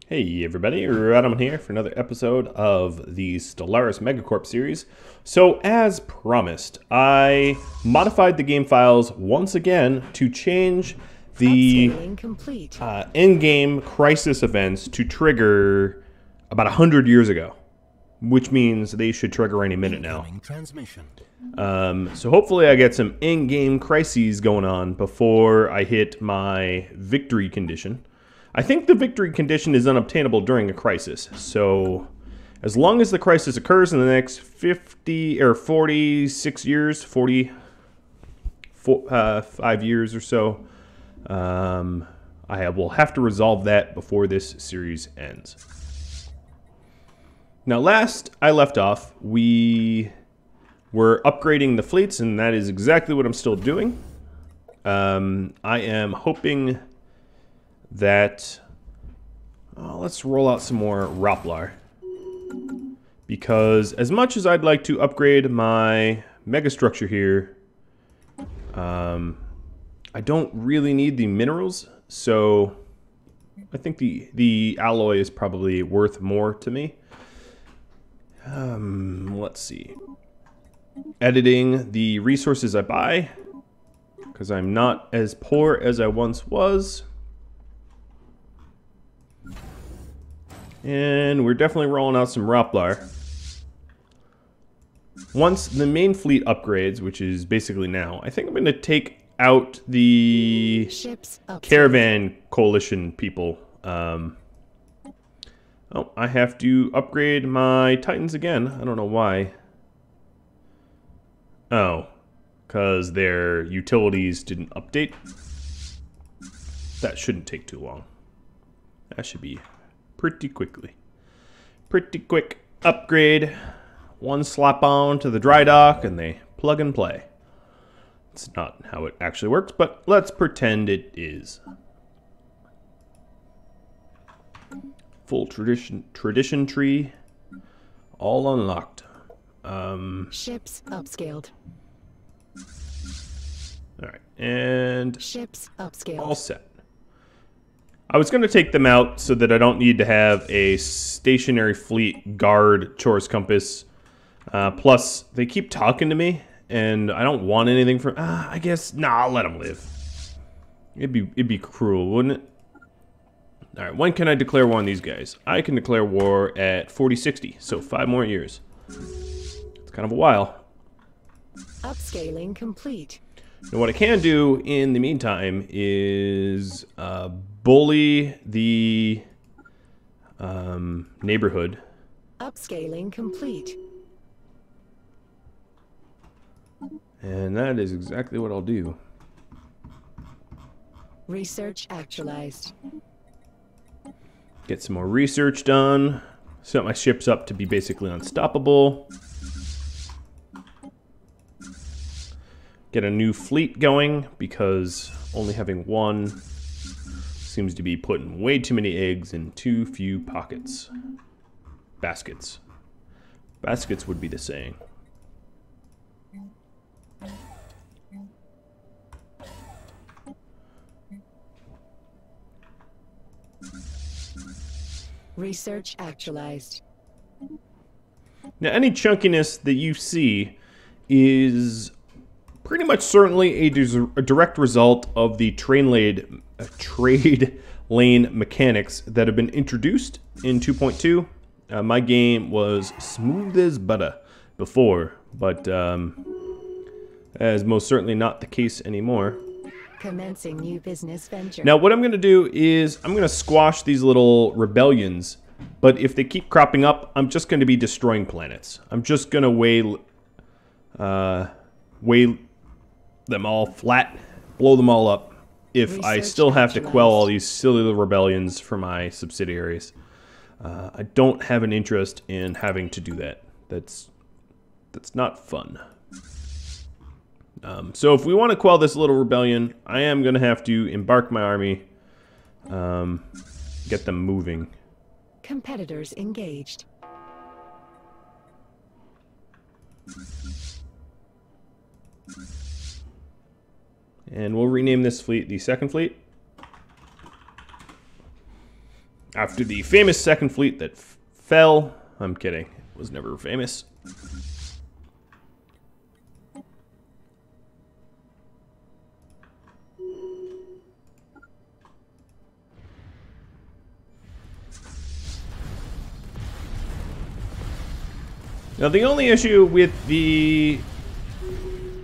Hey everybody, Adam here for another episode of the Stellaris MegaCorp series. So as promised, I modified the game files once again to change the in-game crisis events to trigger about 100 years ago, which means they should trigger any minute now. So hopefully I get some in-game crises going on before I hit my victory condition. I think the victory condition is unobtainable during a crisis, so as long as the crisis occurs in the next 50 or 46 years, 5 years or so, I will have to resolve that before this series ends. Now, last I left off, we were upgrading the fleets, and that is exactly what I'm still doing. I am hoping that let's roll out some more Rapplar, because as much as I'd like to upgrade my megastructure here, I don't really need the minerals, so I think the alloy is probably worth more to me. Let's see, editing the resources I buy, because I'm not as poor as I once was. And we're definitely rolling out some Rapplar. Once the main fleet upgrades, which is basically now, I think I'm going to take out the caravan coalition people. Oh, I have to upgrade my Titans again. I don't know why. Oh, because their utilities didn't update. That shouldn't take too long. That should be pretty quickly. Pretty quick upgrade. One slap on to the dry dock and they plug and play. It's not how it actually works, but let's pretend it is. Full tradition tree. All unlocked. Ships upscaled. Alright, and ships upscaled. All set. I was going to take them out so that I don't need to have a stationary fleet guard Chorus Compass. Plus, they keep talking to me, and I don't want anything from... I guess, nah, I'll let them live. It'd be cruel, wouldn't it? Alright, when can I declare war on these guys? I can declare war at 4060, so 5 more years. It's kind of a while. Upscaling complete. Now, what I can do in the meantime is bully the neighborhood. Upscaling complete. And that is exactly what I'll do. Research actualized. Get some more research done. Set my ships up to be basically unstoppable. Get a new fleet going, because only having one seems to be putting way too many eggs in too few pockets. Baskets. Baskets would be the saying. Research actualized. Now, any chunkiness that you see is pretty much certainly a direct result of the trade lane mechanics that have been introduced in 2.2. My game was smooth as butter before, but that is most certainly not the case anymore. Commencing new business venture. Now, what I'm going to do is I'm going to squash these little rebellions, but if they keep cropping up, I'm just going to be destroying planets. I'm just going to weigh them all flat, blow them all up, if I still have to quell all these silly little rebellions for my subsidiaries. I don't have an interest in having to do that. That's not fun. So if we want to quell this little rebellion, I am going to have to embark my army, get them moving. Competitors engaged. And we'll rename this fleet the second fleet. After the famous second fleet that fell. I'm kidding. It was never famous. Now, the only issue with the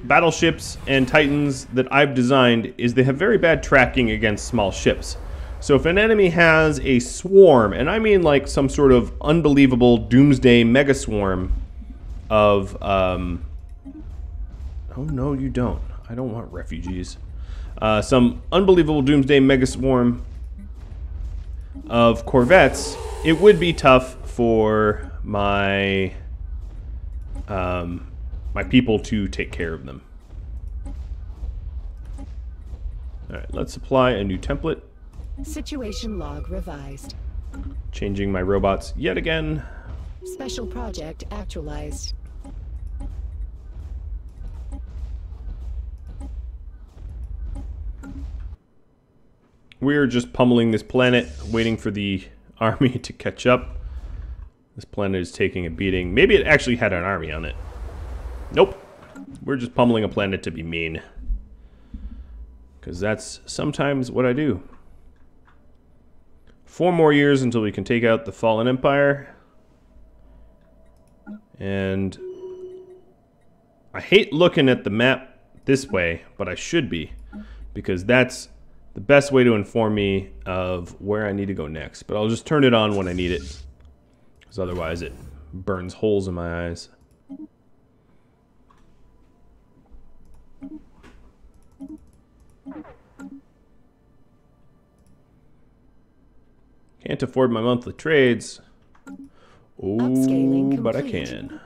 battleships and Titans that I've designed is they have very bad tracking against small ships. So if an enemy has a swarm, and I mean like some sort of unbelievable doomsday mega swarm of, oh no you don't. I don't want refugees. Some unbelievable doomsday mega swarm of corvettes, it would be tough for my my people to take care of them. Alright, let's apply a new template. Situation log revised. Changing my robots yet again. Special project actualized. We're just pummeling this planet, waiting for the army to catch up. This planet is taking a beating. Maybe it actually had an army on it. Nope. We're just pummeling a planet to be mean. Because that's sometimes what I do. 4 more years until we can take out the Fallen Empire. And I hate looking at the map this way, but I should be. Because that's the best way to inform me of where I need to go next. But I'll just turn it on when I need it. Because otherwise it burns holes in my eyes. Can't afford my monthly trades. Oh, but I can.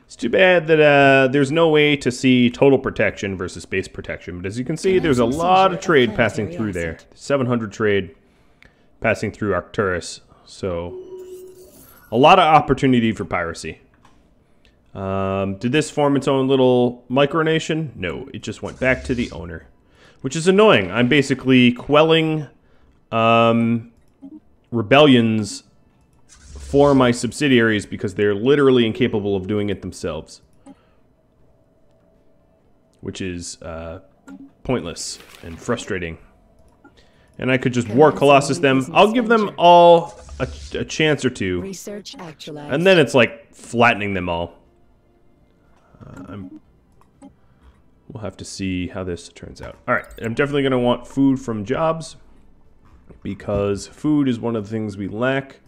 It's too bad that there's no way to see total protection versus space protection. But as you can see, there's a lot of trade passing through there. 700 trade passing through Arcturus. So a lot of opportunity for piracy. Did this form its own little micronation? No, it just went back to the owner. Which is annoying. I'm basically quelling rebellions for my subsidiaries because they're literally incapable of doing it themselves. Which is pointless and frustrating. And I could just War Colossus them. I'll give them all a chance or two. Research actualized. And then it's like flattening them all. We'll have to see how this turns out. Alright, I'm definitely going to want food from jobs. Because food is one of the things we lack.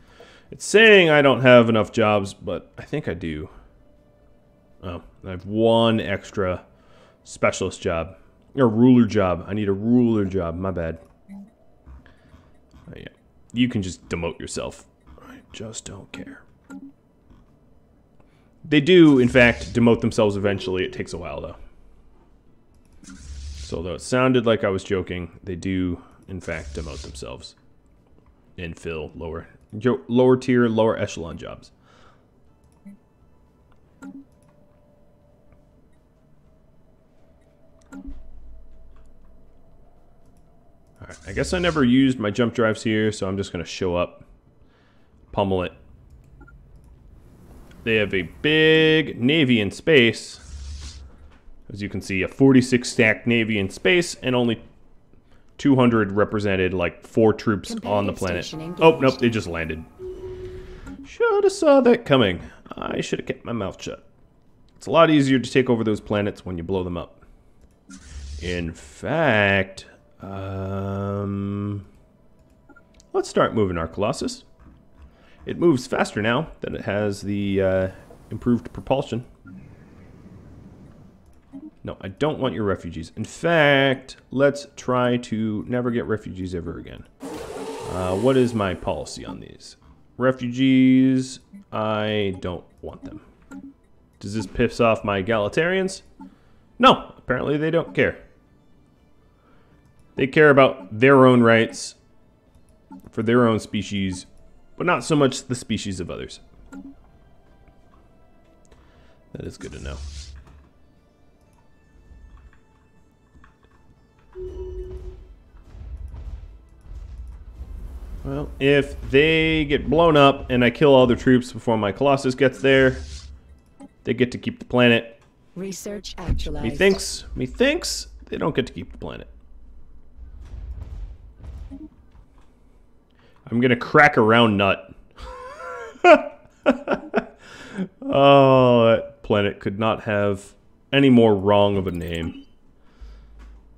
It's saying I don't have enough jobs, but I think I do. Oh, I have 1 extra specialist job. Or ruler job. I need a ruler job. My bad. Oh, yeah. You can just demote yourself. I just don't care. They do, in fact, demote themselves eventually. It takes a while, though. So, though it sounded like I was joking, they do, in fact, demote themselves. And fill lower tier, lower echelon jobs. Alright, I guess I never used my jump drives here, so I'm just going to show up, pummel it. They have a big navy in space. As you can see, a 46 stack navy in space, and only 200 represented, like 4 troops on the planet. Oh, nope, they just landed. Should have saw that coming. I should have kept my mouth shut. It's a lot easier to take over those planets when you blow them up. In fact, let's start moving our Colossus. It moves faster now that it has the improved propulsion. No, I don't want your refugees. In fact, let's try to never get refugees ever again. What is my policy on these? Refugees, I don't want them. Does this piss off my Egalitarians? No, apparently they don't care. They care about their own rights for their own species but not so much the species of others. That is good to know. Well, if they get blown up and I kill all their troops before my Colossus gets there, they get to keep the planet. Research actualized. Methinks they don't get to keep the planet. I'm gonna crack a round nut. Oh, that planet could not have any more wrong of a name.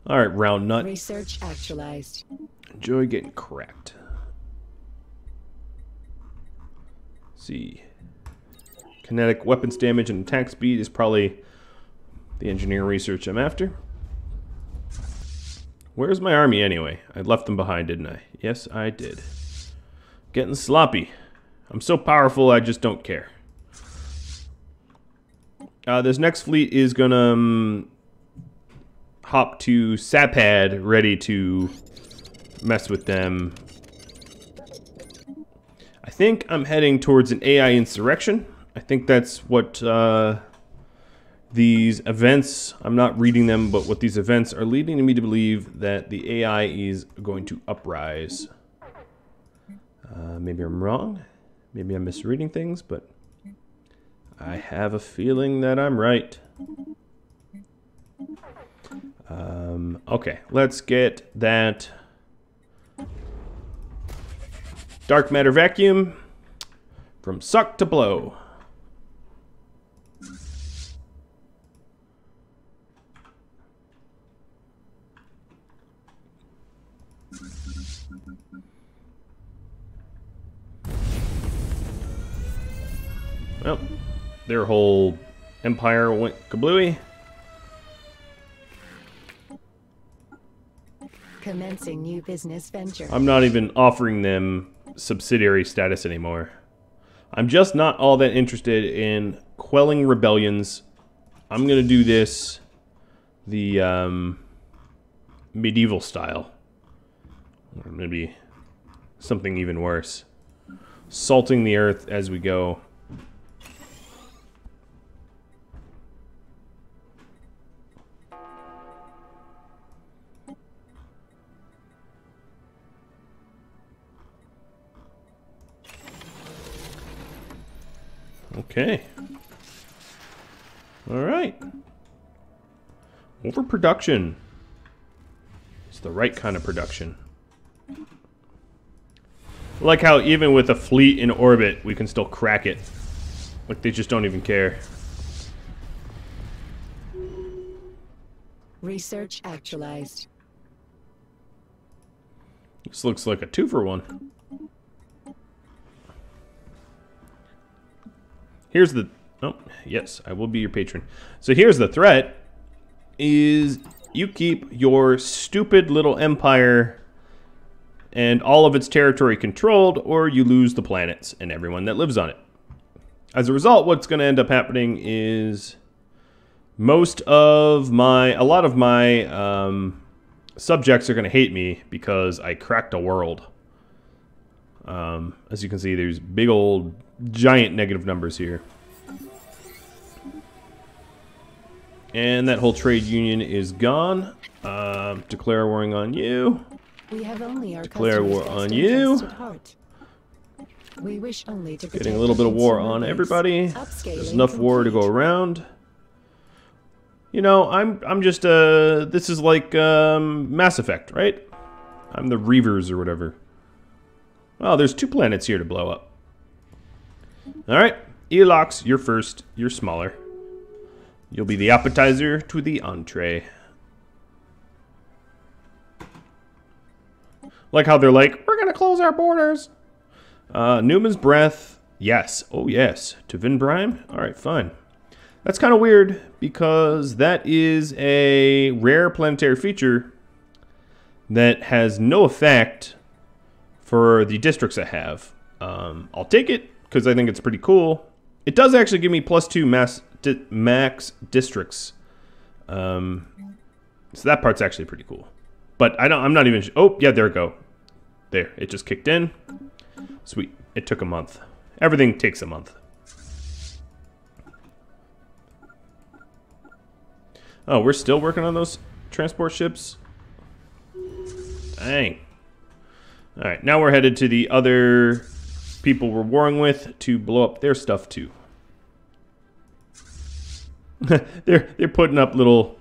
Alright, round nut. Research actualized. Enjoy getting cracked. See. Kinetic weapons damage and attack speed is probably the engineering research I'm after. Where's my army anyway? I left them behind, didn't I? Yes, I did. Getting sloppy. I'm so powerful, I just don't care. This next fleet is gonna hop to Sapad, ready to mess with them. I think I'm heading towards an AI insurrection. I think that's what these events, I'm not reading them, but what these events are leading me to believe that the AI is going to uprise. Maybe I'm wrong. Maybe I'm misreading things, but I have a feeling that I'm right. Okay, let's get that dark matter vacuum from suck to blow. Well, their whole empire went kablooey. Commencing new business venture. I'm not even offering them subsidiary status anymore. I'm just not all that interested in quelling rebellions. I'm gonna do this the medieval style. Or maybe something even worse. Salting the earth as we go. Okay. All right. Overproduction. It's the right kind of production. I like how even with a fleet in orbit, we can still crack it. Like they just don't even care. Research actualized. This looks like a 2-for-1. Here's the... Oh, yes, I will be your patron. So here's the threat, is you keep your stupid little empire and all of its territory controlled, or you lose the planets and everyone that lives on it. As a result, what's going to end up happening is a lot of my subjects are going to hate me because I cracked a world. As you can see, there's big old giant negative numbers here. And that whole trade union is gone. Declare warring on you. We have only our Declare war customers' on best you. interests at heart. We wish only to Getting a little bit of war on everybody. There's enough war to go around. You know, I'm just this is like Mass Effect, right? I'm the Reavers or whatever. Well, there's 2 planets here to blow up. Alright, Elox, you're first. You're smaller. You'll be the appetizer to the entree. Like how they're like, we're gonna close our borders. Newman's Breath, yes. Oh yes. To Vin Brime? Alright, fine. That's kind of weird because that is a rare planetary feature that has no effect for the districts I have. I'll take it because I think it's pretty cool. It does actually give me +2 max districts. So that part's actually pretty cool. But I'm not even... Oh, yeah, there we go. There, it just kicked in. Sweet. It took a month. Everything takes a month. Oh, we're still working on those transport ships? Dang. Alright, now we're headed to the other people we're warring with to blow up their stuff too. they're putting up little...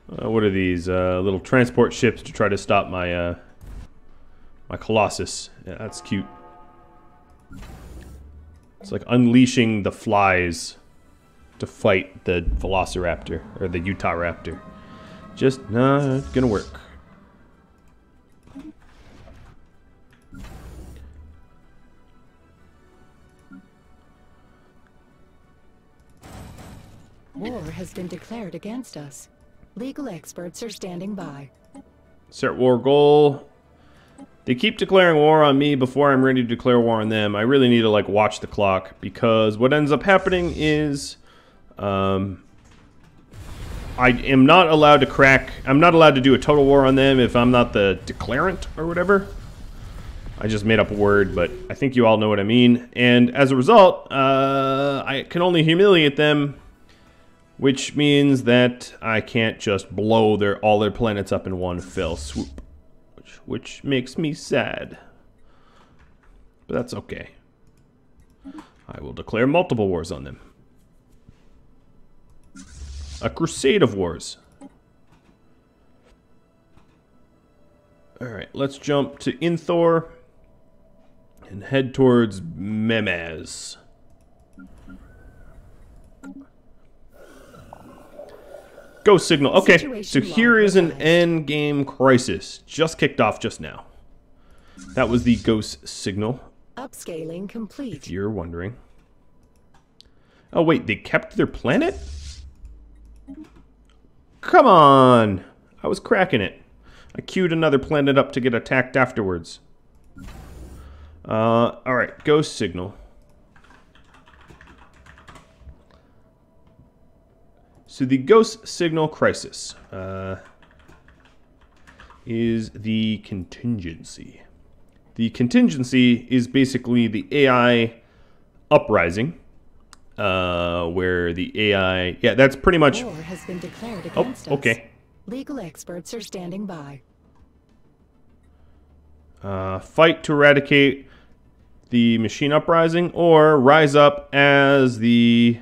what are these? Little transport ships to try to stop my my Colossus. Yeah, that's cute. It's like unleashing the flies to fight the Velociraptor or the Utah Raptor. Just not gonna work. War has been declared against us. Legal experts are standing by. Start war goal. They keep declaring war on me before I'm ready to declare war on them. I really need to like watch the clock, because what ends up happening is I am not allowed to crack. I'm not allowed to do a total war on them if I'm not the declarant or whatever. I just made up a word, but I think you all know what I mean. And as a result, I can only humiliate them, which means that I can't just blow all their planets up in one fell swoop, which makes me sad. But that's okay. I will declare multiple wars on them. A crusade of wars. Alright, let's jump to Inthor and head towards Memez. Go signal. Okay, so here is an end game crisis. Just kicked off just now. That was the ghost signal. Upscaling complete. If you're wondering. Oh wait, they kept their planet? Come on! I was cracking it. I queued another planet up to get attacked afterwards. Alright, ghost signal. So the ghost signal crisis is the contingency. The contingency is basically the AI uprising, where the AI... Yeah, that's pretty much... War has been declared against us. Okay. Legal experts are standing by. Fight to eradicate the machine uprising, or rise up as the...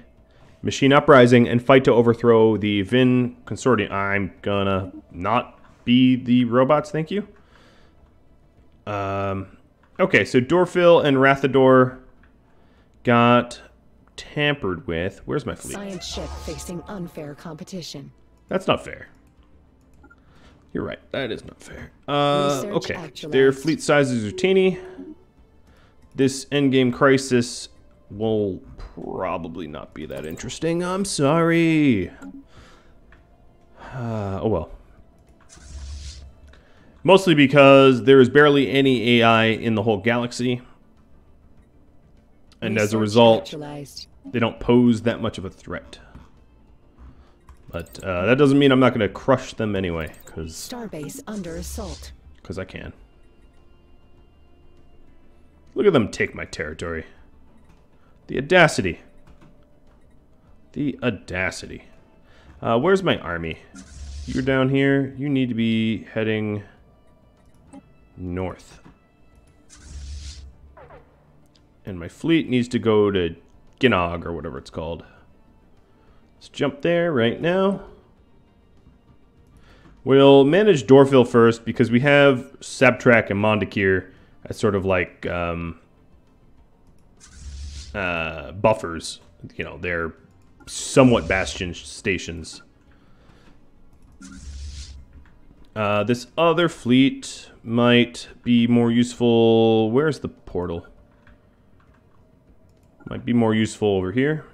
machine uprising and fight to overthrow the Vrinn Consortium. I'm gonna not be the robots, thank you. Okay, so Dorfil and Rathador got tampered with. Where's my fleet? Science ship facing unfair competition. That's not fair. You're right, that is not fair. Research Okay, actualized. their fleet sizes are teeny. This endgame crisis will probably not be that interesting. I'm sorry. Oh well. Mostly because there is barely any AI in the whole galaxy. And as a result, they don't pose that much of a threat. But that doesn't mean I'm not going to crush them anyway. Starbase under assault. Because I can. Look at them take my territory. The audacity. The audacity. Where's my army? You're down here. You need to be heading north. And my fleet needs to go to Ginnog or whatever it's called. Let's jump there right now. We'll manage Dorfil first because we have Sabtrak and Mondakir as sort of like buffers. You know, they're somewhat bastion stations. This other fleet might be more useful. Where's the portal? Might be more useful over here.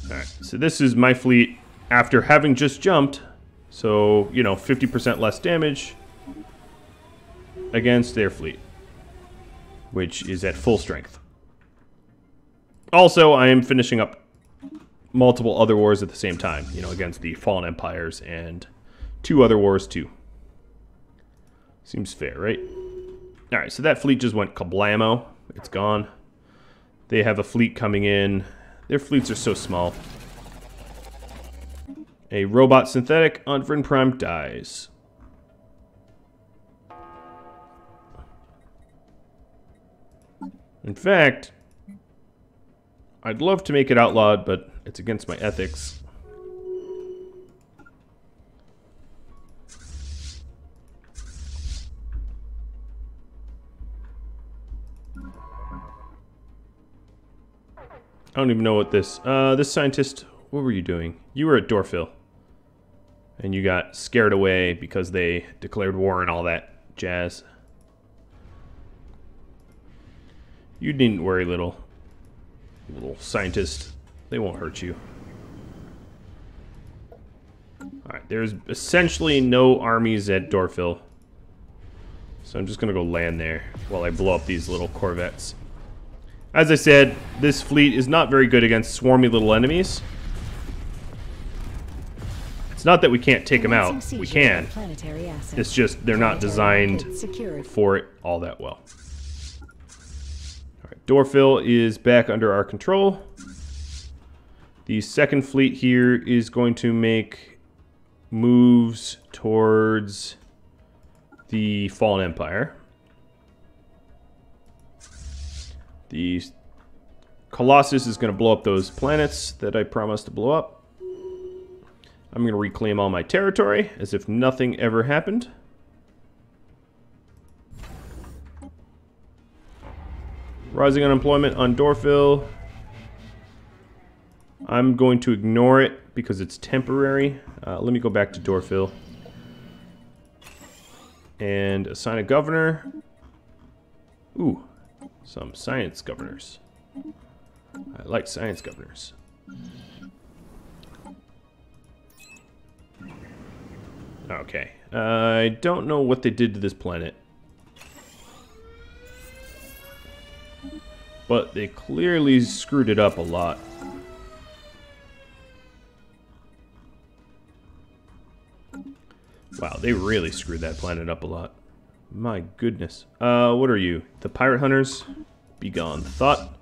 Alright, so this is my fleet after having just jumped. So, you know, 50% less damage against their fleet, which is at full strength. Also, I am finishing up multiple other wars at the same time, you know, against the Fallen Empires and 2 other wars too. Seems fair, right? Alright, so that fleet just went kablamo. It's gone. They have a fleet coming in. Their fleets are so small. A robot synthetic on Vrinn Prime dies. In fact, I'd love to make it outlawed, but it's against my ethics. I don't even know what this scientist, what were you doing? You were at Dorfil. And you got scared away because they declared war and all that jazz. You needn't worry, little scientist. They won't hurt you. Alright, there's essentially no armies at Dorfil. So I'm just gonna go land there while I blow up these little corvettes. As I said, this fleet is not very good against swarmy little enemies. It's not that we can't take them out. We can. It's just they're not designed for it all that well. Alright, Dorfil is back under our control. The second fleet here is going to make moves towards the Fallen Empire. The Colossus is going to blow up those planets that I promised to blow up. I'm going to reclaim all my territory as if nothing ever happened. Rising unemployment on Dorfil. I'm going to ignore it because it's temporary. Let me go back to Dorfil. And assign a governor. Ooh. Some science governors. I like science governors. Okay. I don't know what they did to this planet. But they clearly screwed it up a lot. Wow, they really screwed that planet up a lot. My goodness. What are you? The pirate hunters? Be gone. Thought.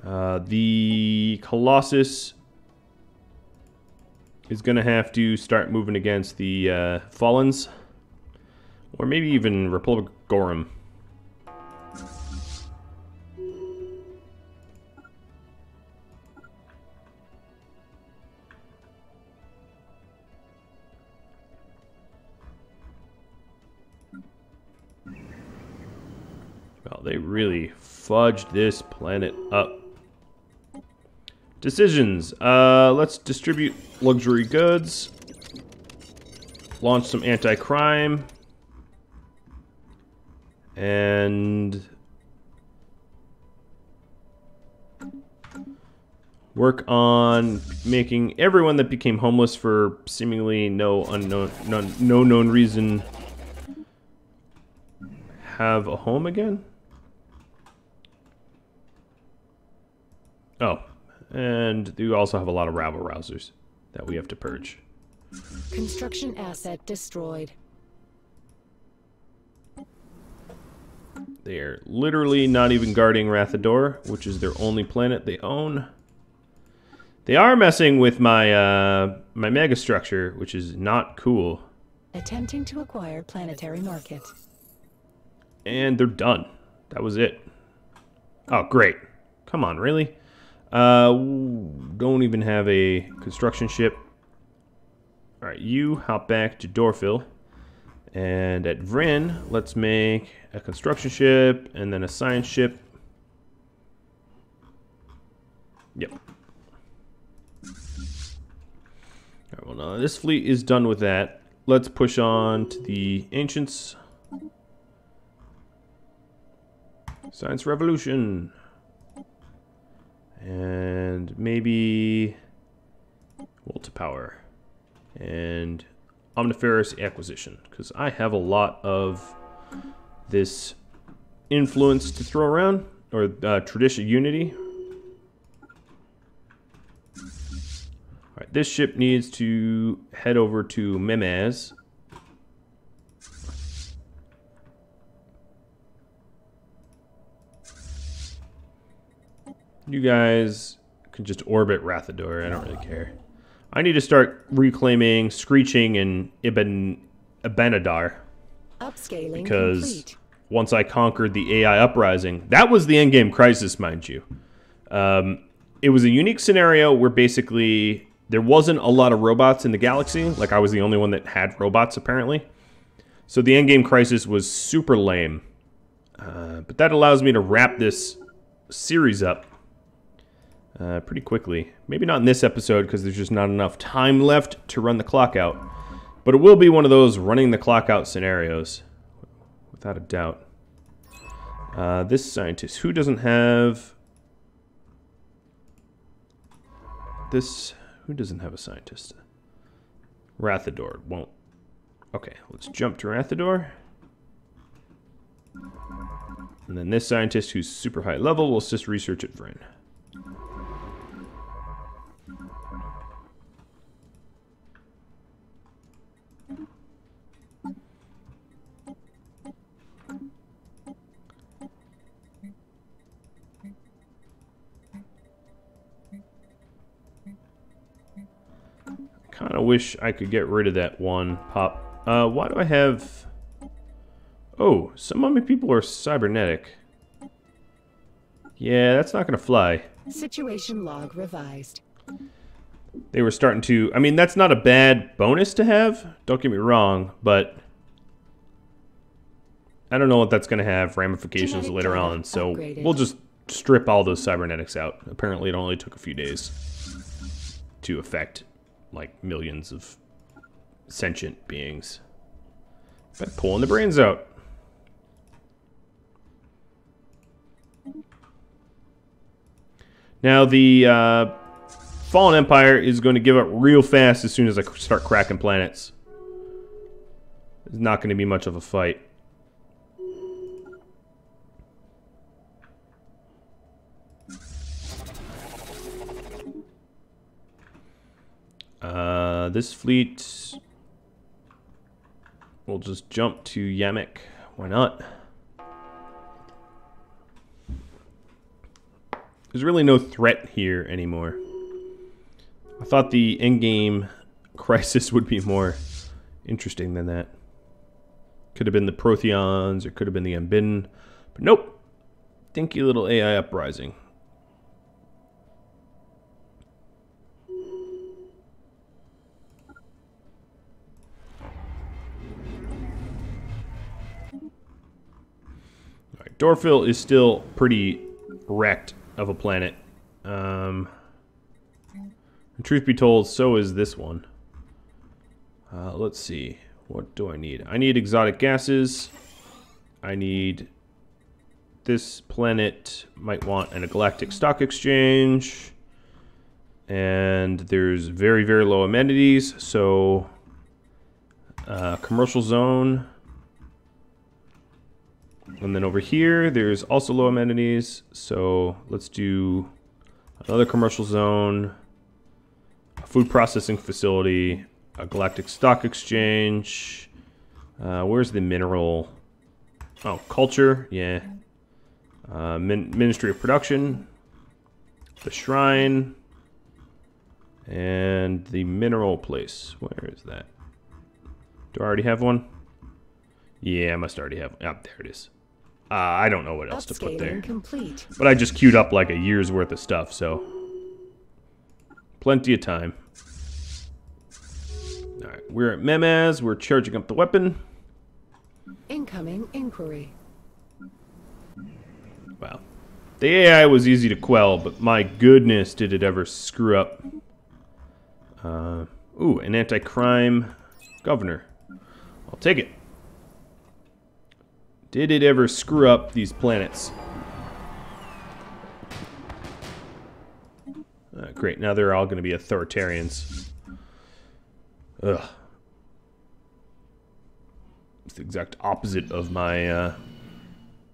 The Colossus is going to have to start moving against the Fallens. Or maybe even Republic Gorum. Well, they really fudged this planet up. Decisions. Let's distribute luxury goods. Launch some anti-crime. And work on making everyone that became homeless for seemingly no known reason have a home again. Oh, and you also have a lot of rabble-rousers that we have to purge. Construction asset destroyed. They're literally not even guarding Rathador, which is their only planet they own. They are messing with my my megastructure, which is not cool. Attempting to acquire planetary market. And they're done. That was it. Oh, great. Come on, really? Don't even have a construction ship. Alright, you hop back to Dorfil. And at Vrinn, let's make a construction ship and then a science ship. Yep. Alright, well, now this fleet is done with that. Let's push on to the Ancients. Science Revolution. And maybe Will to Power. And Omniferous Acquisition. Because I have a lot of this influence to throw around. Or Tradition Unity. Alright, this ship needs to head over to Memaz. You guys can just orbit Rathador. I don't really care. I need to start reclaiming Screeching and Ibenadar. Upscaling Because complete. once I conquered the AI uprising, that was the endgame crisis, mind you. It was a unique scenario where basically there wasn't a lot of robots in the galaxy. Like, I was the only one that had robots, apparently. So the endgame crisis was super lame. But that allows me to wrap this series up pretty quickly. Maybe not in this episode, because there's just not enough time left to run the clock out. But it will be one of those running the clock out scenarios. Without a doubt. This scientist, who doesn't have... this... who doesn't have a scientist? Rathador won't. Okay, let's jump to Rathador. And then this scientist, who's super high level, will just research at Vrinn. Kind of wish I could get rid of that one pop. Why do I have... oh, some of my people are cybernetic. Yeah, that's not going to fly. Situation log revised. They were starting to... I mean, that's not a bad bonus to have. Don't get me wrong, but... I don't know what that's going to have ramifications Genetic later data on, so upgraded. we'll just strip all those cybernetics out. Apparently it only took a few days to affect, like, millions of sentient beings. By pulling the brains out. Now, the Fallen Empire is going to give up real fast as soon as I start cracking planets. It's not going to be much of a fight. This fleet... we'll just jump to Yamek. Why not? There's really no threat here anymore. I thought the endgame crisis would be more interesting than that. Could have been the Protheons, or could have been the Unbidden. But nope. Dinky little AI uprising. Alright, Dorfil is still pretty wrecked of a planet. And truth be told, so is this one. Let's see. What do I need? I need exotic gases. I need... this planet might want a galactic stock exchange. And there's very, very low amenities. So, commercial zone. And then over here, there's also low amenities. So let's do another commercial zone, a food processing facility, a galactic stock exchange. Where's the mineral? Oh, culture, yeah. Ministry of Production, the shrine, and the mineral place. Where is that? Do I already have one? Yeah, I must already have one. Ah, there it is. I don't know what else to put there. Complete. But I just queued up like a year's worth of stuff, so... plenty of time. Alright, we're at Memaz. We're charging up the weapon. Incoming inquiry. Wow. The AI was easy to quell, but my goodness, did it ever screw up. Ooh, an anti-crime governor. I'll take it. Did it ever screw up these planets? Great, now they're all going to be authoritarians. Ugh. It's the exact opposite of my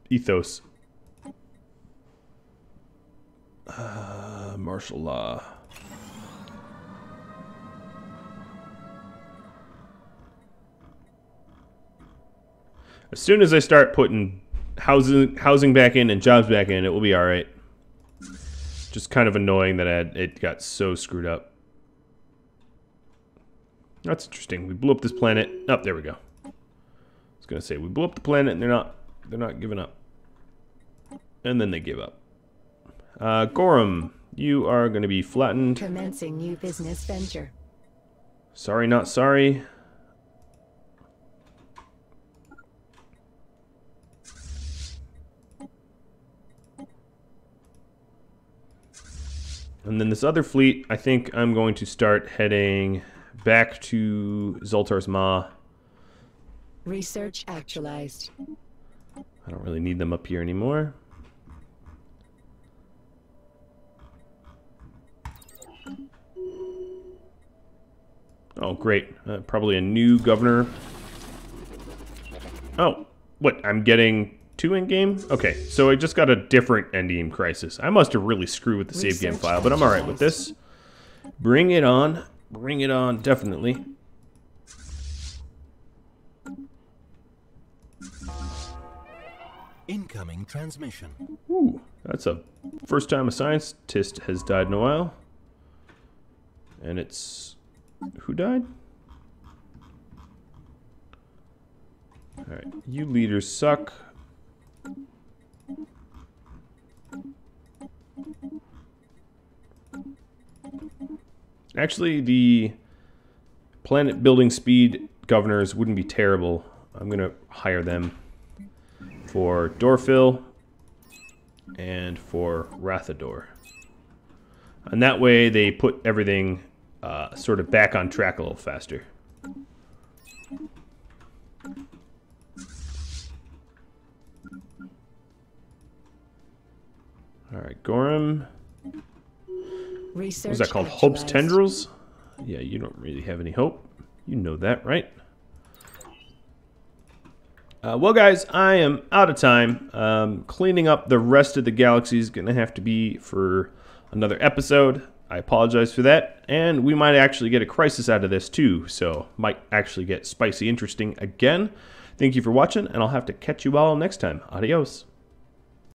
ethos. Martial law. As soon as I start putting housing back in and jobs back in, it will be alright. Just kind of annoying that it got so screwed up. That's interesting. We blew up this planet. Oh, there we go. I was gonna say we blew up the planet and they're not giving up. And then they give up. Gorham, you are gonna be flattened. Commencing new business venture. Sorry, not sorry. And then this other fleet, I think I'm going to start heading back to Zoltar's Maw. Research actualized. I don't really need them up here anymore. Oh, great. Probably a new governor. Oh, what? I'm getting 2 in-game? Okay, so I just got a different endgame crisis. I must have really screwed with the save game file, but I'm alright with this. Bring it on. Bring it on, definitely. Incoming transmission. Ooh, that's a first time a scientist has died in a while. And it's... who died? Alright, you leaders suck. Actually, the planet building speed governors wouldn't be terrible. I'm going to hire them for Dorfil and for Rathador. And that way they put everything sort of back on track a little faster. Alright, Gorham. Research What's that called? actualized. Hope's Tendrils? Yeah, you don't really have any hope. You know that, right? Well, guys, I am out of time. Cleaning up the rest of the galaxy is going to have to be for another episode. I apologize for that. And we might actually get a crisis out of this, too. So, might actually get spicy interesting again. Thank you for watching, and I'll have to catch you all next time. Adios.